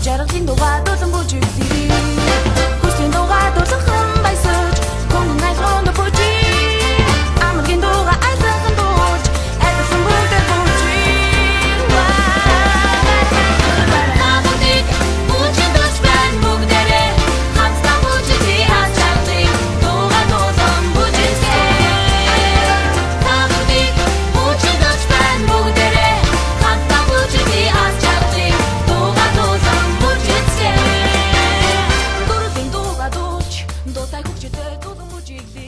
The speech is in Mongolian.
жаргал хин дугаа дуулан бүж үзье. Хүслийн дугаа дуулсан хэн баясаж хүн найзгоонд бүж. Амгийн дугаа айсан дуулж айсан бүгдээр бүж. Намуудыг бүжин дуулж байна бүгдээрээ хамтдаа бүжигдээ аз жаргалыг дугаа дуулан бүж үзье. Намуудыг бүжин дуулж байна бүгдээрээ хамтдаа бүжигдээ аз жаргалыг дугаа дуулан бүж үзье. Дөрвийн дугаа дуулж дуутай хөгжөдөө дуулан бүж үзье.